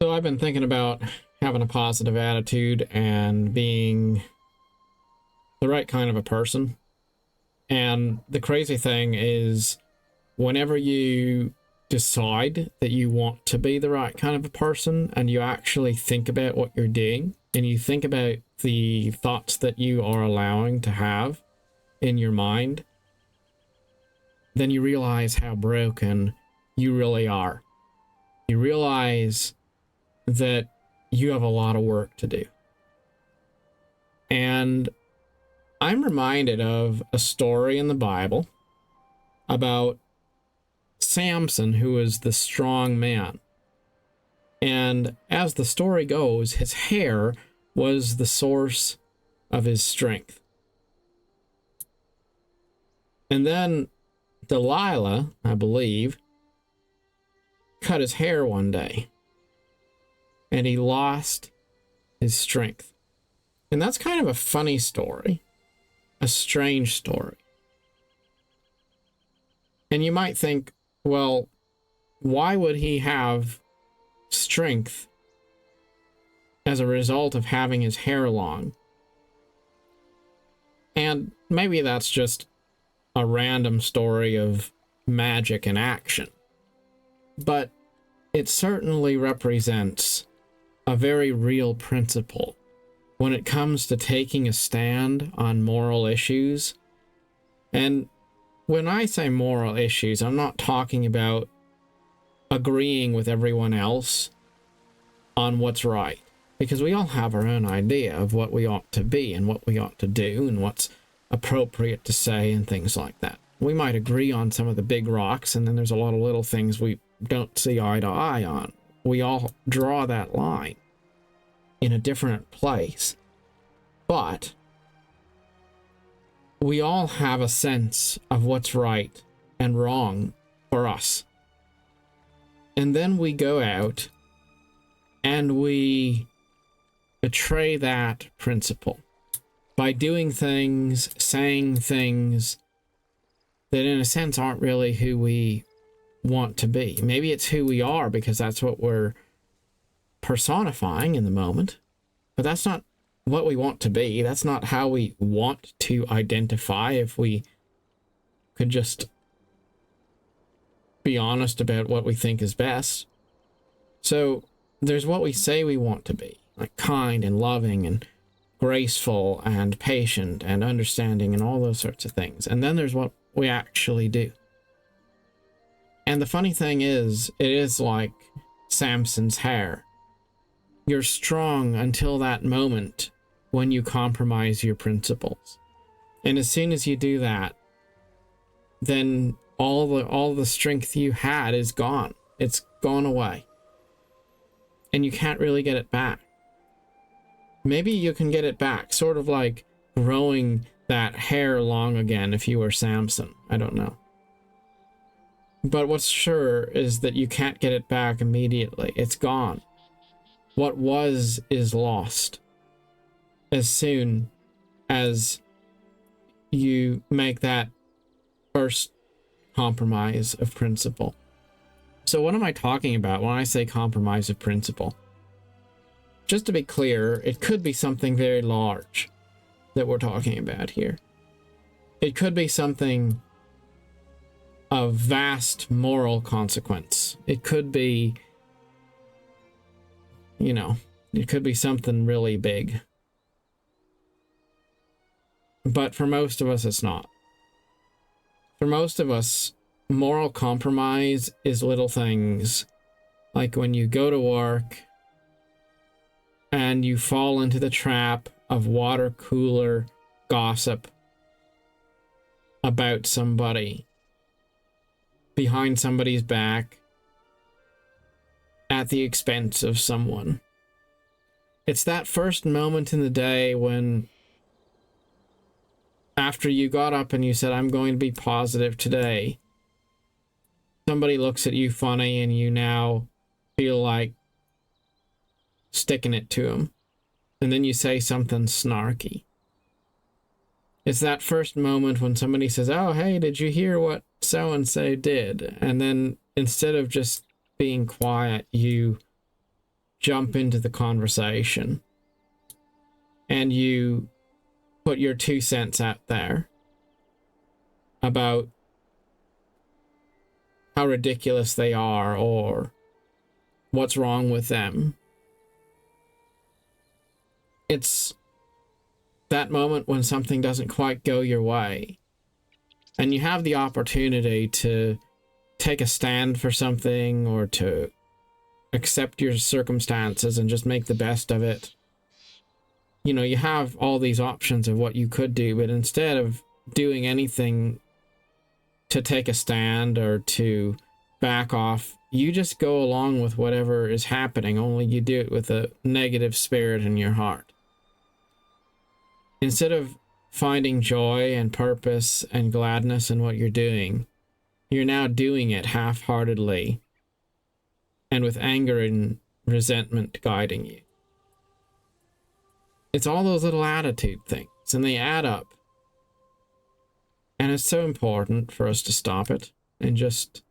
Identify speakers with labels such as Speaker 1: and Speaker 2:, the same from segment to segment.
Speaker 1: So I've been thinking about having a positive attitude and being the right kind of a person. And the crazy thing is, whenever you decide that you want to be the right kind of a person and you actually think about what you're doing and you think about the thoughts that you are allowing to have in your mind, then you realize how broken you really are. You realize that you have a lot of work to do. And I'm reminded of a story in the Bible about Samson, who was the strong man. And as the story goes, his hair was the source of his strength. And then Delilah, I believe, cut his hair one day, and he lost his strength. And that's kind of a funny story, a strange story. And you might think, well, why would he have strength as a result of having his hair long? And maybe that's just a random story of magic in action. But it certainly represents a very real principle when it comes to taking a stand on moral issues. And when I say moral issues, I'm not talking about agreeing with everyone else on what's right, because we all have our own idea of what we ought to be and what we ought to do and what's appropriate to say and things like that. We might agree on some of the big rocks, and then there's a lot of little things we don't see eye to eye on. We all draw that line in a different place. But we all have a sense of what's right and wrong for us. And then we go out and we betray that principle by doing things, saying things that in a sense aren't really who we want to be. Maybe it's who we are because that's what we're personifying in the moment, but that's not what we want to be. That's not how we want to identify. If we could just be honest about what we think is best. So there's what we say we want to be, like kind and loving and graceful and patient and understanding and all those sorts of things. And then there's what we actually do. And the funny thing is, it is like Samson's hair. You're strong until that moment when you compromise your principles. And as soon as you do that, then all the strength you had is gone. It's gone away. And you can't really get it back. Maybe you can get it back, sort of like growing that hair long again if you were Samson. I don't know. But what's sure is that you can't get it back immediately. It's gone. What was is lost as soon as you make that first compromise of principle. So what am I talking about when I say compromise of principle? Just to be clear, it could be something very large that we're talking about here. It could be something of vast moral consequence. It could be, it could be something really big. But for most of us, it's not. For most of us, moral compromise is little things like when you go to work and you fall into the trap of water cooler gossip about somebody behind somebody's back at the expense of someone. It's that first moment in the day when, after you got up and you said, I'm going to be positive today, somebody looks at you funny and you now feel like sticking it to them. And then you say something snarky. It's that first moment when somebody says, oh, hey, did you hear what so-and-so did? And then instead of just being quiet, you jump into the conversation and you put your 2 cents out there about how ridiculous they are or what's wrong with them. It's that moment when something doesn't quite go your way and you have the opportunity to take a stand for something or to accept your circumstances and just make the best of it. You know, you have all these options of what you could do, but instead of doing anything to take a stand or to back off, you just go along with whatever is happening, only you do it with a negative spirit in your heart. Instead of finding joy and purpose and gladness in what you're doing, you're now doing it half-heartedly and with anger and resentment guiding you. It's all those little attitude things, and they add up. And it's so important for us to stop it and just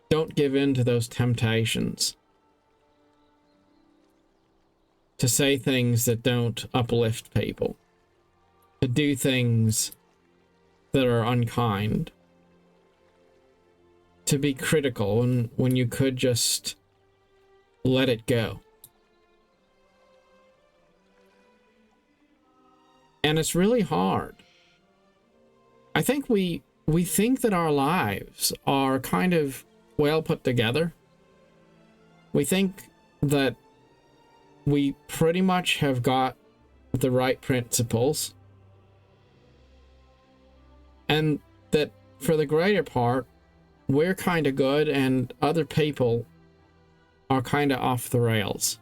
Speaker 1: don't give in to those temptations to say things that don't uplift people, to do things that are unkind, to be critical when you could just let it go. And it's really hard. I think we think that our lives are kind of well put together. We think that we pretty much have got the right principles, and that for the greater part, we're kind of good and other people are kind of off the rails.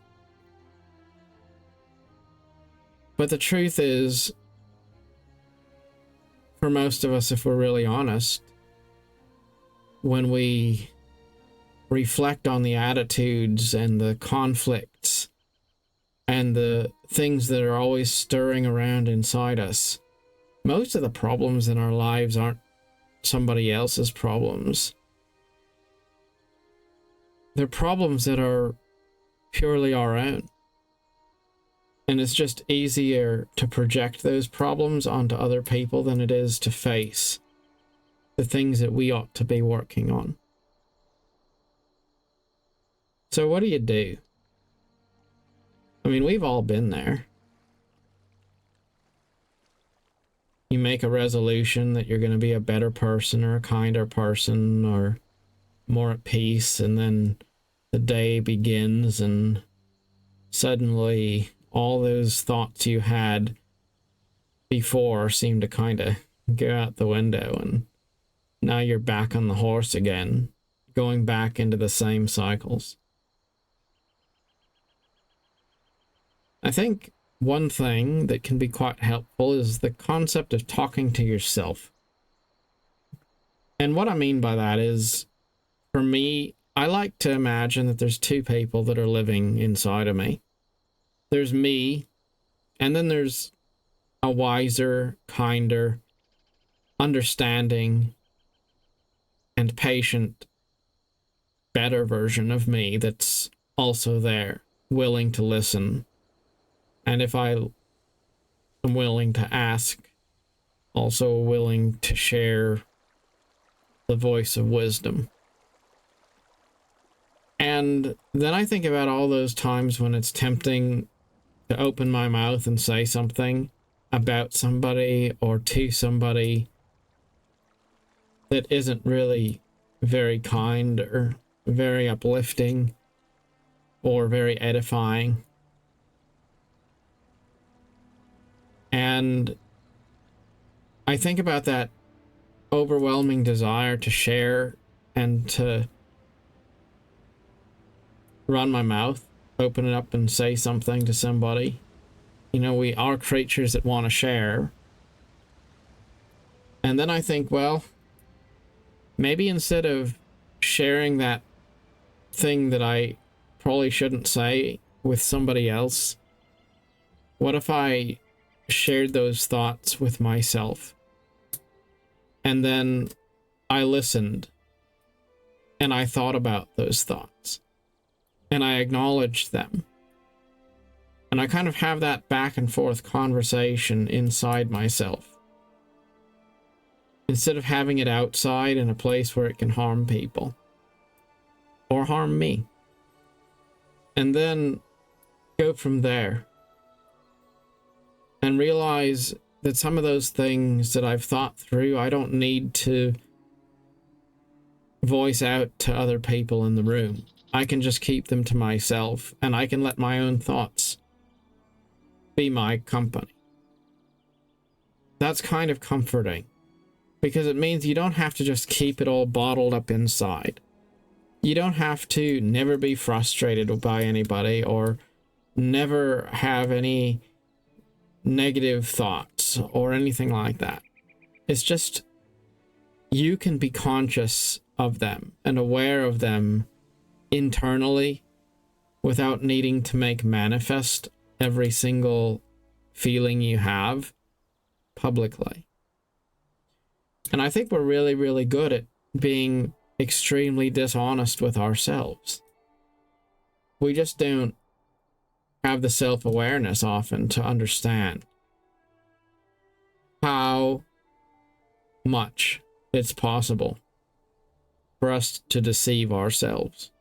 Speaker 1: But the truth is, for most of us, if we're really honest, when we reflect on the attitudes and the conflicts and the things that are always stirring around inside us, most of the problems in our lives aren't somebody else's problems. They're problems that are purely our own. And it's just easier to project those problems onto other people than it is to face the things that we ought to be working on. So what do you do? I mean, we've all been there. You make a resolution that you're going to be a better person or a kinder person or more at peace, and then the day begins and suddenly all those thoughts you had before seem to kind of go out the window, and now you're back on the horse again, going back into the same cycles. I think one thing that can be quite helpful is the concept of talking to yourself. And what I mean by that is, for me, I like to imagine that there's two people that are living inside of me. There's me, and then there's a wiser, kinder, understanding, and patient, better version of me that's also there, willing to listen. And if I am willing to ask, also willing to share the voice of wisdom. And then I think about all those times when it's tempting to open my mouth and say something about somebody or to somebody that isn't really very kind or very uplifting or very edifying. And I think about that overwhelming desire to share and to run my mouth, open it up and say something to somebody. You know, we are creatures that want to share. And then I think, well, maybe instead of sharing that thing that I probably shouldn't say with somebody else, what if I shared those thoughts with myself? And then I listened and I thought about those thoughts and I acknowledged them. And I kind of have that back and forth conversation inside myself, instead of having it outside in a place where it can harm people or harm me. And then go from there and realize that some of those things that I've thought through, I don't need to voice out to other people in the room. I can just keep them to myself, and I can let my own thoughts be my company. That's kind of comforting, because it means you don't have to just keep it all bottled up inside. You don't have to never be frustrated by anybody or never have any negative thoughts or anything like that. It's just you can be conscious of them and aware of them internally without needing to make manifest every single feeling you have publicly. And I think we're really, really good at being extremely dishonest with ourselves. We just don't have the self-awareness often to understand how much it's possible for us to deceive ourselves.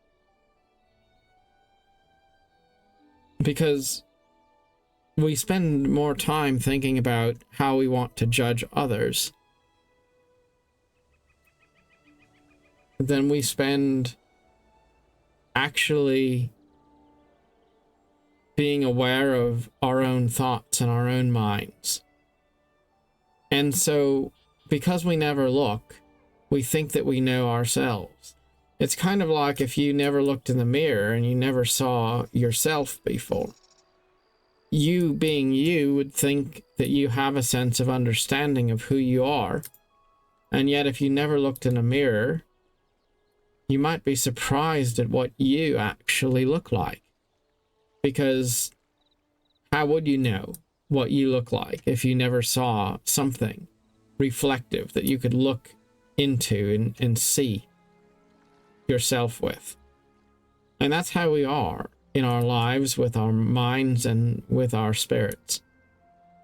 Speaker 1: Because we spend more time thinking about how we want to judge others than we spend actually being aware of our own thoughts and our own minds. And so, because we never look, we think that we know ourselves. It's kind of like if you never looked in the mirror and you never saw yourself before. You, being you, would think that you have a sense of understanding of who you are. And yet, if you never looked in a mirror, you might be surprised at what you actually look like. Because how would you know what you look like if you never saw something reflective that you could look into and see yourself with? And that's how we are in our lives, with our minds and with our spirits.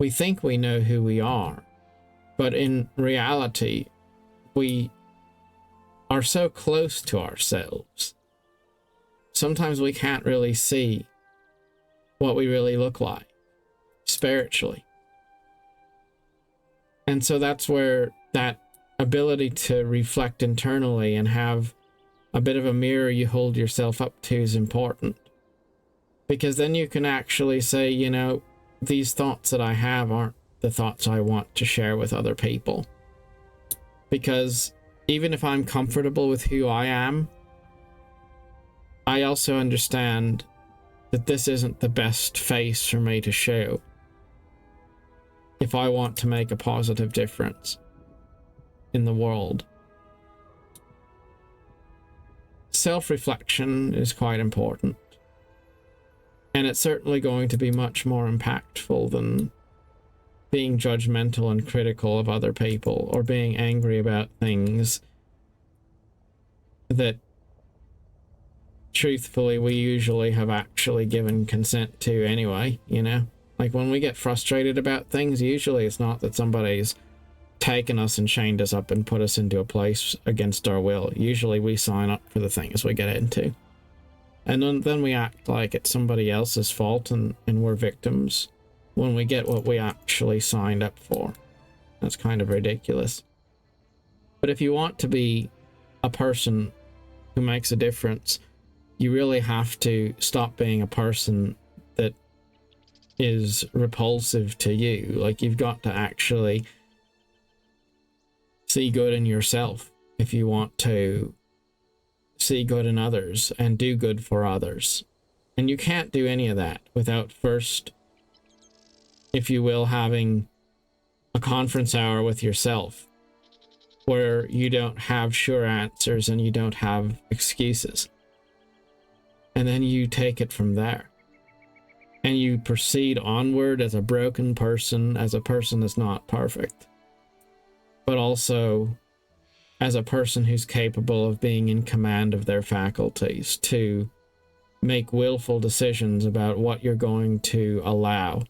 Speaker 1: We think we know who we are, but in reality, we are so close to ourselves. Sometimes we can't really see what we really look like spiritually. And so that's where that ability to reflect internally and have a bit of a mirror you hold yourself up to is important. Because then you can actually say, you know, these thoughts that I have aren't the thoughts I want to share with other people. Because even if I'm comfortable with who I am, I also understand that this isn't the best face for me to show if I want to make a positive difference in the world. Self-reflection is quite important. And it's certainly going to be much more impactful than being judgmental and critical of other people or being angry about things that truthfully we usually have actually given consent to anyway, you know? Like when we get frustrated about things, usually it's not that somebody's taken us and chained us up and put us into a place against our will. Usually we sign up for the things we get into. And then we act like it's somebody else's fault and we're victims when we get what we actually signed up for. That's kind of ridiculous. But if you want to be a person who makes a difference, you really have to stop being a person that is repulsive to you. Like, you've got to actually see good in yourself if you want to see good in others and do good for others. And you can't do any of that without first, if you will, having a conference hour with yourself where you don't have sure answers and you don't have excuses. And then you take it from there. And you proceed onward as a broken person, as a person that's not perfect, but also as a person who's capable of being in command of their faculties to make willful decisions about what you're going to allow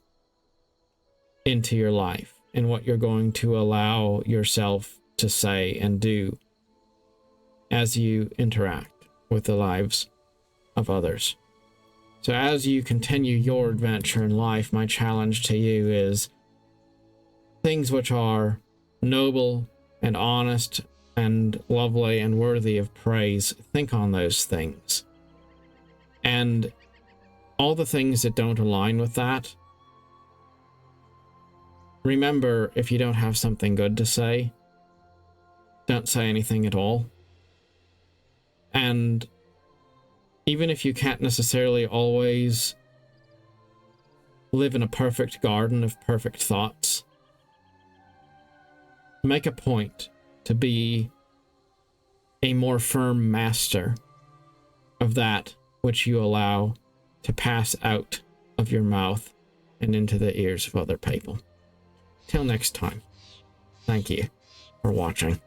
Speaker 1: into your life and what you're going to allow yourself to say and do as you interact with the lives of others. So as you continue your adventure in life, my challenge to you is things which are noble and honest and lovely and worthy of praise. Think on those things. And all the things that don't align with that, remember, if you don't have something good to say, don't say anything at all. And even if you can't necessarily always live in a perfect garden of perfect thoughts, make a point to be a more firm master of that which you allow to pass out of your mouth and into the ears of other people. Till next time, thank you for watching.